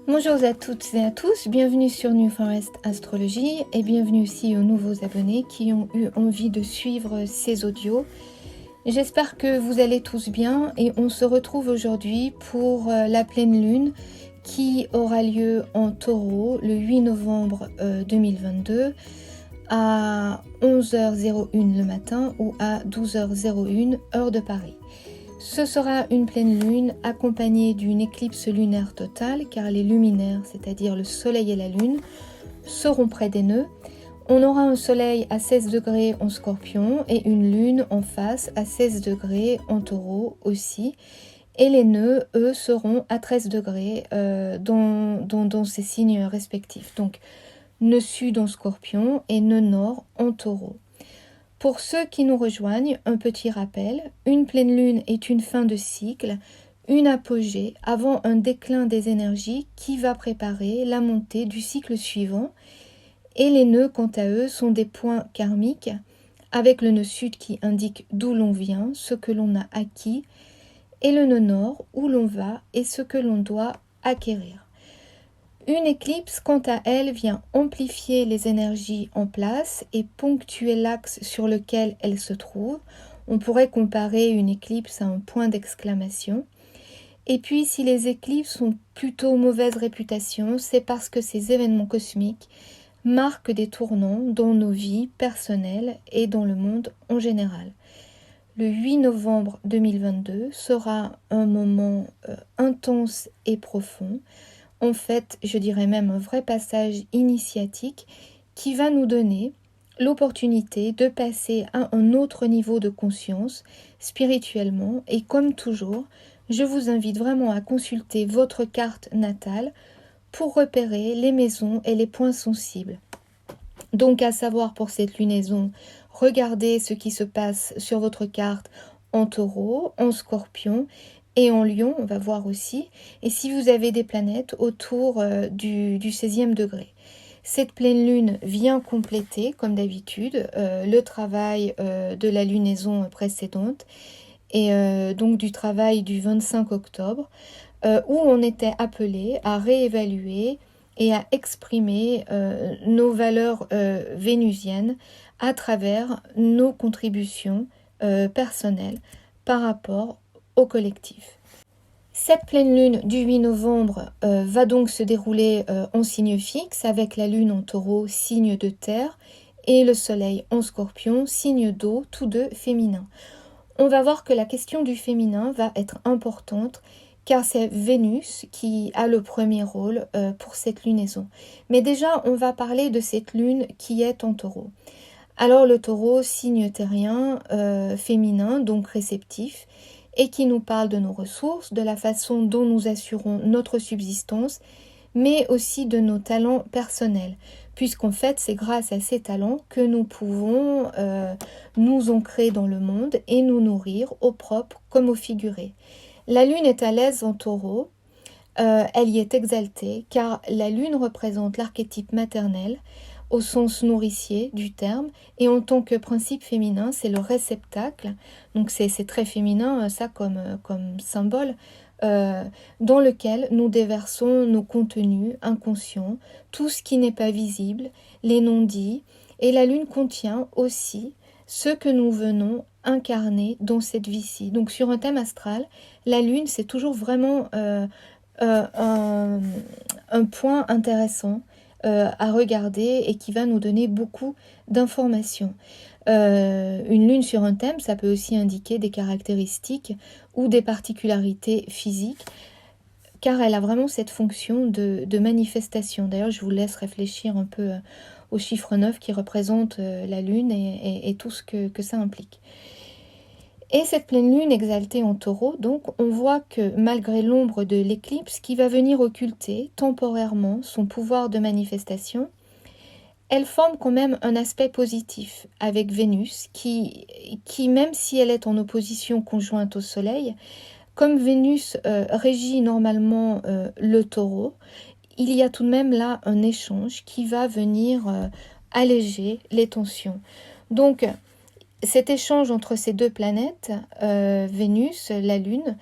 Bonjour à toutes et à tous, bienvenue sur New Forest Astrologie et bienvenue aussi aux nouveaux abonnés qui ont eu envie de suivre ces audios. J'espère que vous allez tous bien et on se retrouve aujourd'hui pour la pleine lune qui aura lieu en Taureau le 8 novembre 2022 à 11h01 le matin ou à 12h01 heure de Paris. Ce sera une pleine lune accompagnée d'une éclipse lunaire totale car les luminaires, c'est-à-dire le soleil et la lune, seront près des nœuds. On aura un soleil à 16 degrés en Scorpion et une lune en face à 16 degrés en Taureau aussi. Et les nœuds, eux, seront à 13 degrés dans ces signes respectifs. Donc, nœud sud en Scorpion et nœud nord en Taureau. Pour ceux qui nous rejoignent, un petit rappel, une pleine lune est une fin de cycle, une apogée avant un déclin des énergies qui va préparer la montée du cycle suivant. Et les nœuds, quant à eux, sont des points karmiques, avec le nœud sud qui indique d'où l'on vient, ce que l'on a acquis, et le nœud nord où l'on va et ce que l'on doit acquérir. Une éclipse, quant à elle, vient amplifier les énergies en place et ponctuer l'axe sur lequel elle se trouve. On pourrait comparer une éclipse à un point d'exclamation. Et puis, si les éclipses ont plutôt mauvaise réputation, c'est parce que ces événements cosmiques marquent des tournants dans nos vies personnelles et dans le monde en général. Le 8 novembre 2022 sera un moment intense et profond. En fait, je dirais même un vrai passage initiatique qui va nous donner l'opportunité de passer à un autre niveau de conscience spirituellement. Et comme toujours, je vous invite vraiment à consulter votre carte natale pour repérer les maisons et les points sensibles. Donc à savoir pour cette lunaison, regardez ce qui se passe sur votre carte en Taureau, en Scorpion et en Lion, on va voir aussi, et si vous avez des planètes autour du 16e degré. Cette pleine lune vient compléter, comme d'habitude, le travail de la lunaison précédente, et donc du travail du 25 octobre, où on était appelé à réévaluer et à exprimer nos valeurs vénusiennes à travers nos contributions personnelles par rapport au collectif. Cette pleine lune du 8 novembre va donc se dérouler en signe fixe avec la lune en Taureau, signe de terre, et le soleil en Scorpion, signe d'eau, tous deux féminins. On va voir que la question du féminin va être importante car c'est Vénus qui a le premier rôle pour cette lunaison. Mais déjà, on va parler de cette lune qui est en Taureau. Alors le Taureau, signe terrien, féminin, donc réceptif, et qui nous parle de nos ressources, de la façon dont nous assurons notre subsistance, mais aussi de nos talents personnels, puisqu'en fait c'est grâce à ces talents que nous pouvons nous ancrer dans le monde et nous nourrir au propre comme au figuré. La lune est à l'aise en Taureau, elle y est exaltée car la lune représente l'archétype maternel au sens nourricier du terme, et en tant que principe féminin, c'est le réceptacle, donc c'est très féminin ça comme symbole, dans lequel nous déversons nos contenus inconscients, tout ce qui n'est pas visible, les non-dits, et la lune contient aussi ce que nous venons incarner dans cette vie-ci. Donc sur un thème astral, la lune c'est toujours vraiment un point intéressant à regarder et qui va nous donner beaucoup d'informations. Une lune sur un thème, ça peut aussi indiquer des caractéristiques ou des particularités physiques, car elle a vraiment cette fonction de manifestation. D'ailleurs, je vous laisse réfléchir un peu au chiffre 9 qui représente la lune et tout ce que ça implique. Et cette pleine lune exaltée en Taureau, donc, on voit que malgré l'ombre de l'éclipse qui va venir occulter temporairement son pouvoir de manifestation, elle forme quand même un aspect positif avec Vénus qui même si elle est en opposition conjointe au Soleil, comme Vénus régit normalement le Taureau, il y a tout de même là un échange qui va venir alléger les tensions. Donc, cet échange entre ces deux planètes, Vénus, la Lune,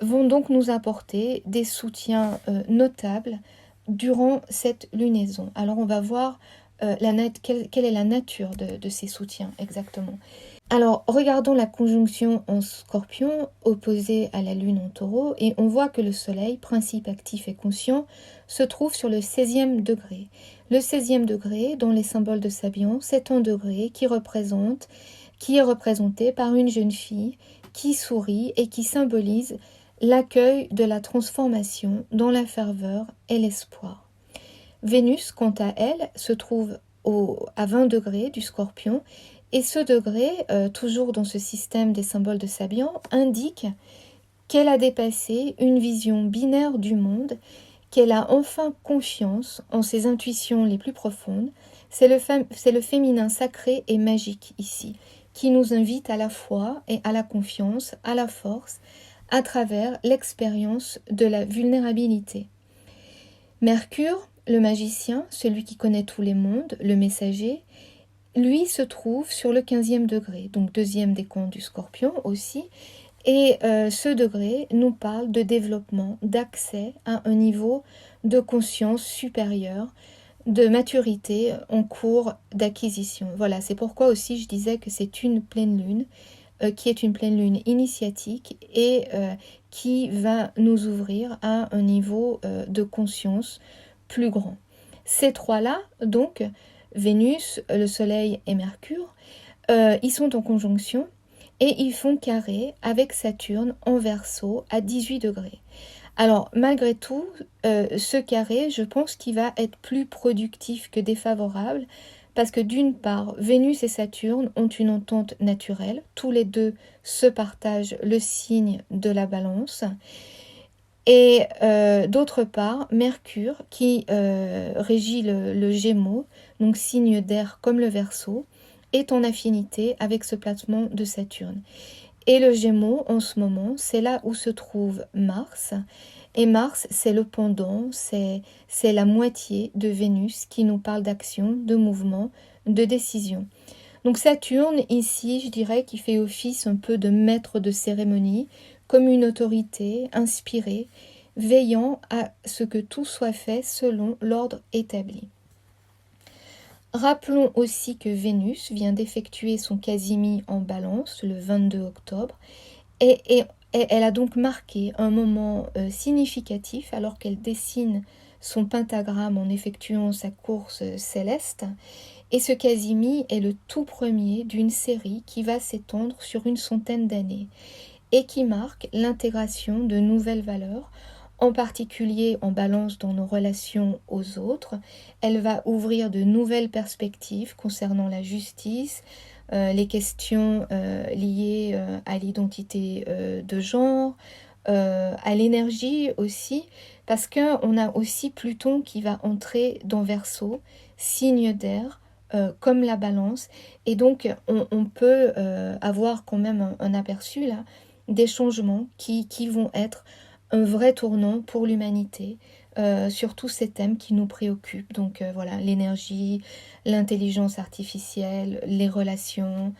vont donc nous apporter des soutiens notables durant cette lunaison. Alors on va voir quelle est la nature de ces soutiens exactement. Alors regardons la conjonction en Scorpion opposée à la Lune en Taureau et on voit que le Soleil, principe actif et conscient, se trouve sur le 16e degré. Le 16e degré, dans les symboles de Sabian, c'est un degré qui est représenté par une jeune fille qui sourit et qui symbolise l'accueil de la transformation dans la ferveur et l'espoir. Vénus, quant à elle, se trouve à 20 degrés du Scorpion et ce degré, toujours dans ce système des symboles de Sabian, indique qu'elle a dépassé une vision binaire du monde, qu'elle a enfin confiance en ses intuitions les plus profondes. C'est le féminin sacré et magique ici, qui nous invite à la foi et à la confiance, à la force, à travers l'expérience de la vulnérabilité. Mercure, le magicien, celui qui connaît tous les mondes, le messager, lui se trouve sur le 15e degré, donc deuxième décan du Scorpion aussi, et ce degré nous parle de développement, d'accès à un niveau de conscience supérieur, de maturité en cours d'acquisition. Voilà, c'est pourquoi aussi je disais que c'est une pleine lune, qui est une pleine lune initiatique et qui va nous ouvrir à un niveau de conscience plus grand. Ces trois-là, donc, Vénus, le Soleil et Mercure, ils sont en conjonction et ils font carré avec Saturne en Verseau à 18 degrés. Alors, malgré tout, ce carré, je pense qu'il va être plus productif que défavorable parce que d'une part, Vénus et Saturne ont une entente naturelle. Tous les deux se partagent le signe de la Balance. Et d'autre part, Mercure, qui régit le Gémeaux, donc signe d'air comme le Verseau, est en affinité avec ce placement de Saturne. Et le Gémeaux, en ce moment, c'est là où se trouve Mars. Et Mars, c'est le pendant, c'est la moitié de Vénus qui nous parle d'action, de mouvement, de décision. Donc Saturne, ici, je dirais qu'il fait office un peu de maître de cérémonie, comme une autorité inspirée, veillant à ce que tout soit fait selon l'ordre établi. Rappelons aussi que Vénus vient d'effectuer son quasimi en Balance le 22 octobre et elle a donc marqué un moment significatif alors qu'elle dessine son pentagramme en effectuant sa course céleste. Et ce quasimi est le tout premier d'une série qui va s'étendre sur une centaine d'années et qui marque l'intégration de nouvelles valeurs, en particulier en Balance dans nos relations aux autres. Elle va ouvrir de nouvelles perspectives concernant la justice, les questions liées à l'identité de genre, à l'énergie aussi, parce qu'on a aussi Pluton qui va entrer dans Verseau, signe d'air, comme la Balance, et donc on peut avoir quand même un aperçu là des changements qui vont être un vrai tournant pour l'humanité sur tous ces thèmes qui nous préoccupent. Donc voilà, l'énergie, l'intelligence artificielle, les relations,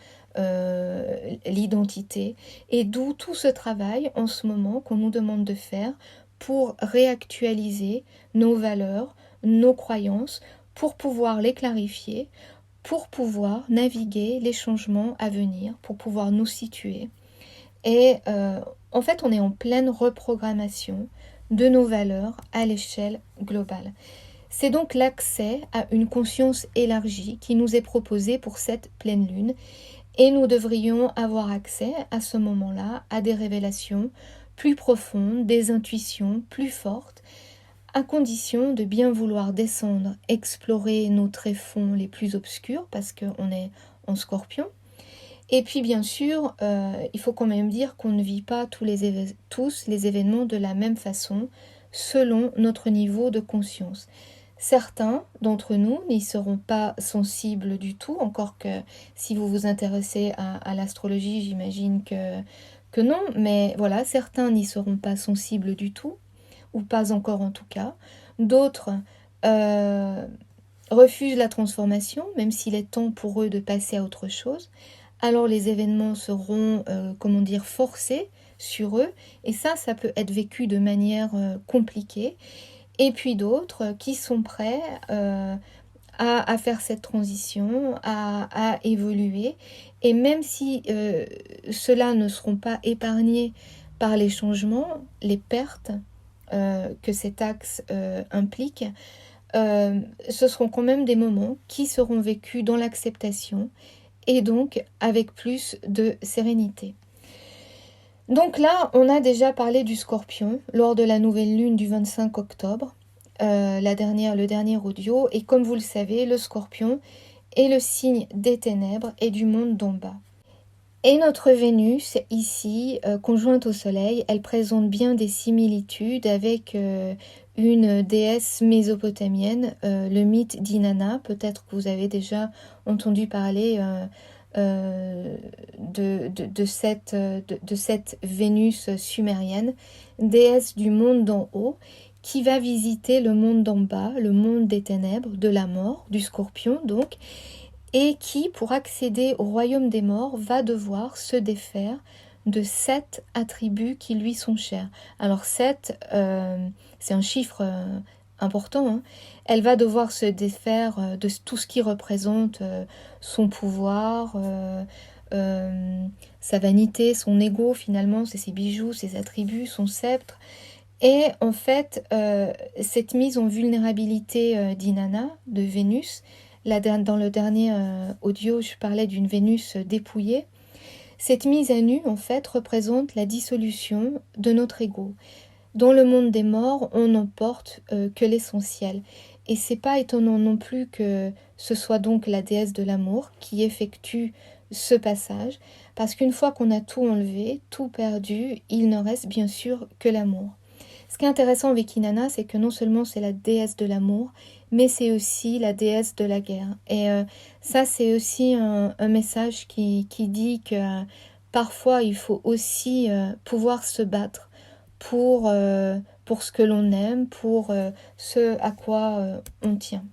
l'identité, et d'où tout ce travail en ce moment qu'on nous demande de faire pour réactualiser nos valeurs, nos croyances, pour pouvoir les clarifier, pour pouvoir naviguer les changements à venir, pour pouvoir nous situer. Et en fait, on est en pleine reprogrammation de nos valeurs à l'échelle globale. C'est donc l'accès à une conscience élargie qui nous est proposé pour cette pleine lune et nous devrions avoir accès à ce moment-là à des révélations plus profondes, des intuitions plus fortes, à condition de bien vouloir descendre, explorer nos tréfonds les plus obscurs parce qu'on est en Scorpion. Et puis bien sûr, il faut quand même dire qu'on ne vit pas tous les événements de la même façon selon notre niveau de conscience. Certains d'entre nous n'y seront pas sensibles du tout, encore que si vous vous intéressez à l'astrologie, j'imagine que non, mais voilà, certains n'y seront pas sensibles du tout, ou pas encore en tout cas. D'autres refusent la transformation, même s'il est temps pour eux de passer à autre chose. Alors les événements seront, forcés sur eux. Et ça peut être vécu de manière compliquée. Et puis d'autres qui sont prêts à faire cette transition, à évoluer. Et même si ceux-là ne seront pas épargnés par les changements, les pertes que cet axe implique, ce seront quand même des moments qui seront vécus dans l'acceptation et donc avec plus de sérénité. Donc là, on a déjà parlé du Scorpion lors de la nouvelle lune du 25 octobre, le dernier audio. Et comme vous le savez, le Scorpion est le signe des ténèbres et du monde d'en bas. Et notre Vénus, ici, conjointe au Soleil, elle présente bien des similitudes avec une déesse mésopotamienne, le mythe d'Inanna. Peut-être que vous avez déjà entendu parler de cette Vénus sumérienne, déesse du monde d'en haut, qui va visiter le monde d'en bas, le monde des ténèbres, de la mort, du Scorpion donc, et qui, pour accéder au royaume des morts, va devoir se défaire de 7 attributs qui lui sont chers. Alors 7, c'est un chiffre important, hein. Elle va devoir se défaire de tout ce qui représente son pouvoir, sa vanité, son ego finalement, c'est ses bijoux, ses attributs, son sceptre. Et en fait, cette mise en vulnérabilité d'Inanna, de Vénus, dans le dernier audio, je parlais d'une Vénus dépouillée. Cette mise à nu, en fait, représente la dissolution de notre ego. Dans le monde des morts, on n'emporte que l'essentiel. Et c'est pas étonnant non plus que ce soit donc la déesse de l'amour qui effectue ce passage, parce qu'une fois qu'on a tout enlevé, tout perdu, il ne reste bien sûr que l'amour. Ce qui est intéressant avec Inanna, c'est que non seulement c'est la déesse de l'amour, mais c'est aussi la déesse de la guerre. Et ça, c'est aussi un message qui dit que parfois, il faut aussi pouvoir se battre pour ce que l'on aime, pour ce à quoi on tient.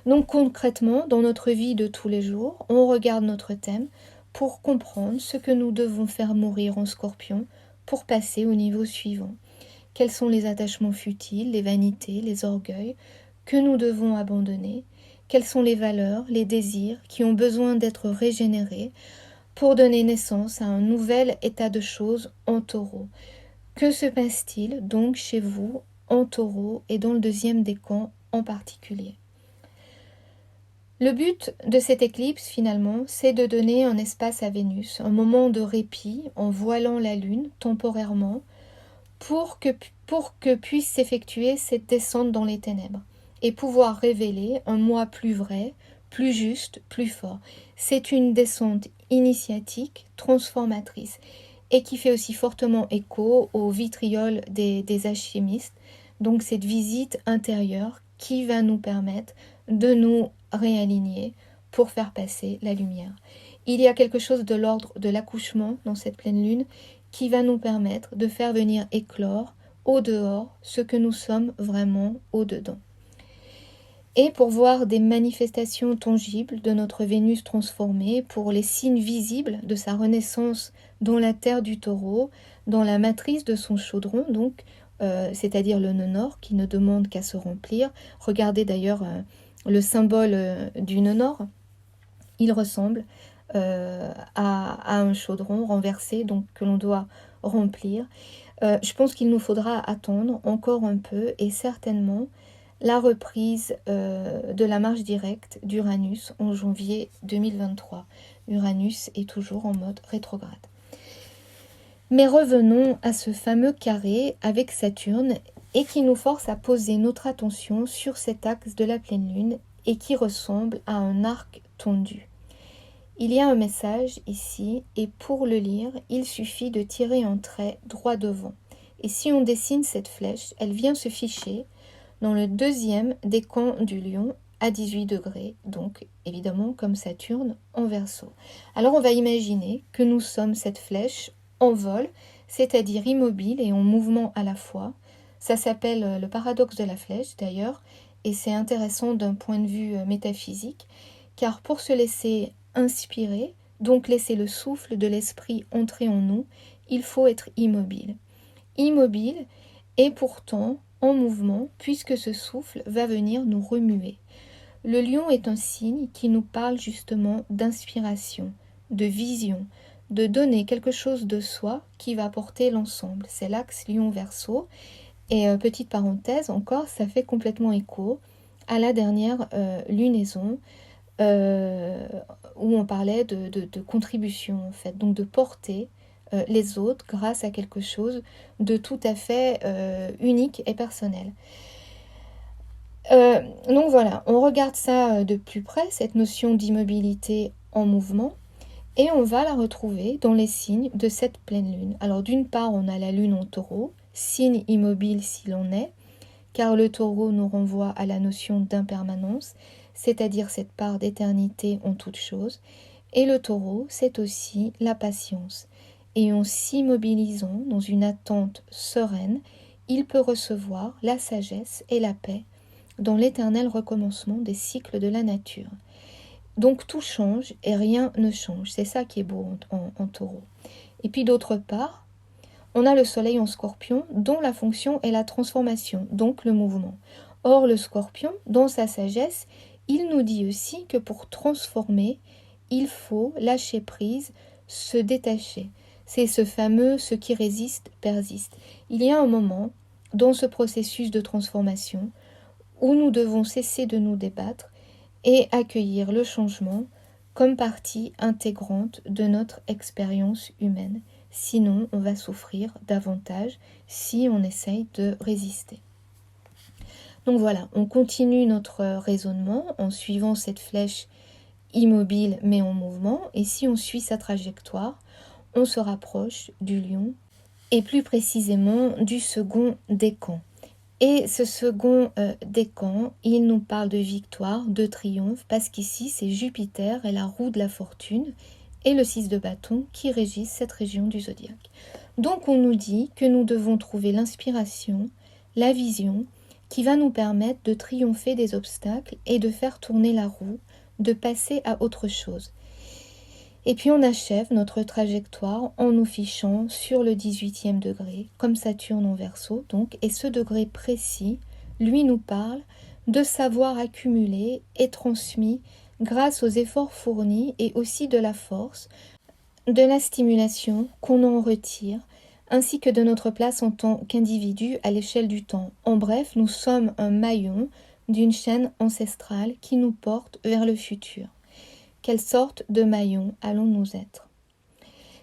Donc concrètement, dans notre vie de tous les jours, on regarde notre thème pour comprendre ce que nous devons faire mourir en Scorpion pour passer au niveau suivant. Quels sont les attachements futiles, les vanités, les orgueils que nous devons abandonner? Quelles sont les valeurs, les désirs qui ont besoin d'être régénérés pour donner naissance à un nouvel état de choses en taureau? Que se passe-t-il donc chez vous en taureau et dans le deuxième décan en particulier? Le but de cette éclipse, finalement, c'est de donner un espace à Vénus, un moment de répit en voilant la Lune temporairement, pour que puisse s'effectuer cette descente dans les ténèbres et pouvoir révéler un moi plus vrai, plus juste, plus fort. C'est une descente initiatique, transformatrice et qui fait aussi fortement écho au vitriol des alchimistes. Donc cette visite intérieure qui va nous permettre de nous réaligner pour faire passer la lumière. Il y a quelque chose de l'ordre de l'accouchement dans cette pleine lune qui va nous permettre de faire venir éclore au dehors ce que nous sommes vraiment au dedans. Et pour voir des manifestations tangibles de notre Vénus transformée, pour les signes visibles de sa renaissance dans la terre du taureau, dans la matrice de son chaudron, donc, c'est-à-dire le nœud nord qui ne demande qu'à se remplir. Regardez d'ailleurs le symbole du nœud nord, il ressemble à un chaudron renversé, donc que l'on doit remplir. Je pense qu'il nous faudra attendre encore un peu et certainement la reprise de la marche directe d'Uranus en janvier 2023. Uranus est toujours en mode rétrograde. Mais revenons à ce fameux carré avec Saturne et qui nous force à poser notre attention sur cet axe de la pleine lune et qui ressemble à un arc tondu. Il y a un message ici et pour le lire, il suffit de tirer un trait droit devant. Et si on dessine cette flèche, elle vient se ficher dans le deuxième décan du lion à 18 degrés, donc évidemment comme Saturne en Verseau. Alors on va imaginer que nous sommes cette flèche en vol, c'est-à-dire immobile et en mouvement à la fois. Ça s'appelle le paradoxe de la flèche d'ailleurs, et c'est intéressant d'un point de vue métaphysique, car pour se laisser inspirer, donc laisser le souffle de l'esprit entrer en nous, il faut être immobile. Immobile et pourtant en mouvement, puisque ce souffle va venir nous remuer. Le lion est un signe qui nous parle justement d'inspiration, de vision, de donner quelque chose de soi qui va porter l'ensemble. C'est l'axe lion-verseau. Et petite parenthèse encore, ça fait complètement écho à la dernière lunaison où on parlait de contribution en fait, donc de porter les autres grâce à quelque chose de tout à fait unique et personnel. Donc voilà, on regarde ça de plus près, cette notion d'immobilité en mouvement, et on va la retrouver dans les signes de cette pleine lune. Alors d'une part, on a la lune en taureau, signe immobile s'il en est, car le taureau nous renvoie à la notion d'impermanence, c'est-à-dire cette part d'éternité en toute chose, et le taureau, c'est aussi la patience. Et en s'immobilisant dans une attente sereine, il peut recevoir la sagesse et la paix dans l'éternel recommencement des cycles de la nature. Donc tout change et rien ne change. C'est ça qui est beau en taureau. Et puis d'autre part, on a le soleil en scorpion dont la fonction est la transformation, donc le mouvement. Or le scorpion, dans sa sagesse, il nous dit aussi que pour transformer, il faut lâcher prise, se détacher. C'est ce fameux « ce qui résiste persiste ». Il y a un moment, dans ce processus de transformation, où nous devons cesser de nous débattre et accueillir le changement comme partie intégrante de notre expérience humaine. Sinon, on va souffrir davantage si on essaye de résister. Donc voilà, on continue notre raisonnement en suivant cette flèche immobile mais en mouvement. Et si on suit sa trajectoire, on se rapproche du lion et plus précisément du second décan. Et ce second décan, il nous parle de victoire, de triomphe, parce qu'ici c'est Jupiter et la roue de la fortune et le 6 de bâton qui régissent cette région du zodiaque. Donc on nous dit que nous devons trouver l'inspiration, la vision, qui va nous permettre de triompher des obstacles et de faire tourner la roue, de passer à autre chose. Et puis on achève notre trajectoire en nous fichant sur le 18e degré, comme Saturne en Verseau donc, et ce degré précis, lui nous parle de savoir accumuler et transmis grâce aux efforts fournis et aussi de la force, de la stimulation qu'on en retire, ainsi que de notre place en tant qu'individu à l'échelle du temps. En bref, nous sommes un maillon d'une chaîne ancestrale qui nous porte vers le futur. Quelle sorte de maillon allons-nous être?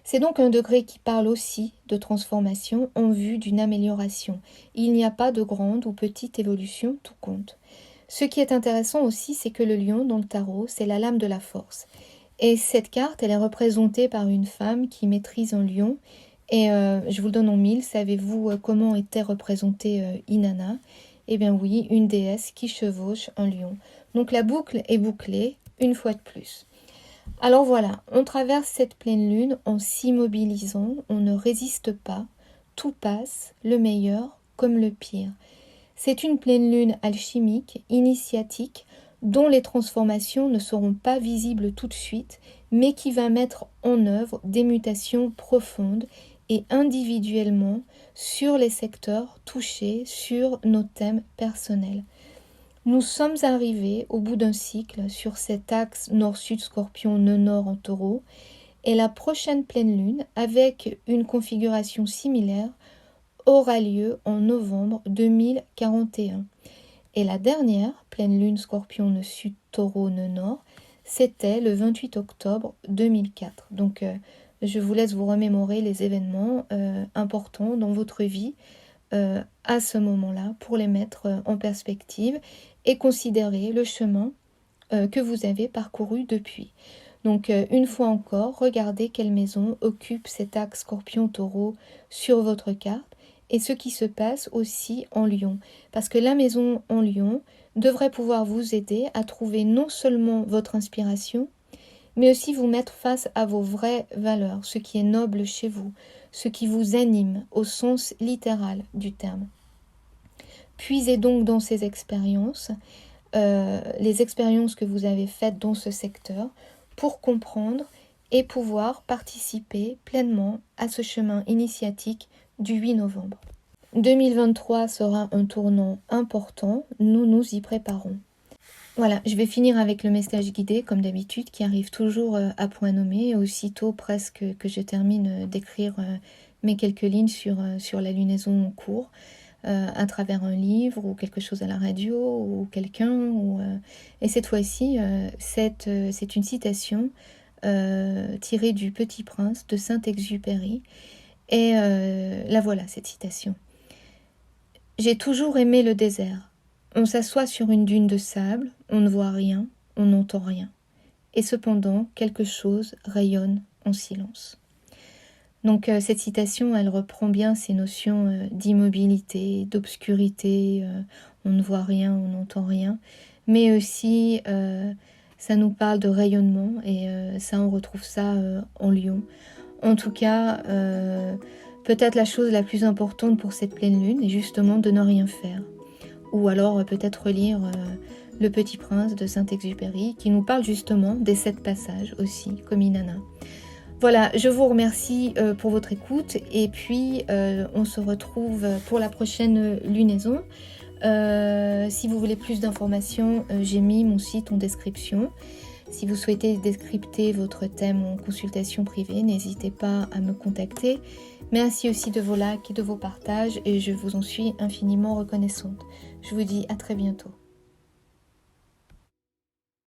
C'est donc un degré qui parle aussi de transformation en vue d'une amélioration. Il n'y a pas de grande ou petite évolution, tout compte. Ce qui est intéressant aussi, c'est que le lion dans le tarot, c'est la lame de la force. Et cette carte, elle est représentée par une femme qui maîtrise un lion. Et je vous le donne en mille, savez-vous comment était représentée Inanna? Eh bien oui, une déesse qui chevauche un lion. Donc la boucle est bouclée, une fois de plus. Alors voilà, on traverse cette pleine lune en s'immobilisant, on ne résiste pas, tout passe, le meilleur comme le pire. C'est une pleine lune alchimique, initiatique, dont les transformations ne seront pas visibles tout de suite, mais qui va mettre en œuvre des mutations profondes et individuellement sur les secteurs touchés, sur nos thèmes personnels. Nous sommes arrivés au bout d'un cycle sur cet axe nord-sud scorpion nœud-nord en taureau et la prochaine pleine lune, avec une configuration similaire, aura lieu en novembre 2041. Et la dernière pleine lune scorpion nœud-sud taureau nœud-nord, c'était le 28 octobre 2004. Donc je vous laisse vous remémorer les événements importants dans votre vie à ce moment-là pour les mettre en perspective et considérer le chemin que vous avez parcouru depuis. Donc une fois encore, regardez quelle maison occupe cet axe Scorpion-Taureau sur votre carte et ce qui se passe aussi en Lion. Parce que la maison en Lion devrait pouvoir vous aider à trouver non seulement votre inspiration, mais aussi vous mettre face à vos vraies valeurs, ce qui est noble chez vous, ce qui vous anime au sens littéral du terme. Puisez donc dans ces expériences, les expériences que vous avez faites dans ce secteur, pour comprendre et pouvoir participer pleinement à ce chemin initiatique du 8 novembre. 2023 sera un tournant important, nous nous y préparons. Voilà, je vais finir avec le message guidé, comme d'habitude, qui arrive toujours à point nommé, aussitôt presque que je termine d'écrire mes quelques lignes sur la lunaison en cours, à travers un livre ou quelque chose à la radio ou quelqu'un. Et cette fois-ci, c'est une citation tirée du Petit Prince de Saint-Exupéry. Et la voilà, cette citation. « J'ai toujours aimé le désert. On s'assoit sur une dune de sable, on ne voit rien, on n'entend rien. Et cependant, quelque chose rayonne en silence. » Donc cette citation, elle reprend bien ces notions d'immobilité, d'obscurité, on ne voit rien, on n'entend rien, mais aussi ça nous parle de rayonnement et ça on retrouve ça en Lion. En tout cas, peut-être la chose la plus importante pour cette pleine lune est justement de ne rien faire. Ou alors peut-être relire Le Petit Prince de Saint-Exupéry qui nous parle justement des 7 passages aussi, comme Inanna. Voilà, je vous remercie pour votre écoute et puis on se retrouve pour la prochaine lunaison. Si vous voulez plus d'informations, j'ai mis mon site en description. Si vous souhaitez décrypter votre thème en consultation privée, n'hésitez pas à me contacter. Merci aussi de vos likes et de vos partages et je vous en suis infiniment reconnaissante. Je vous dis à très bientôt.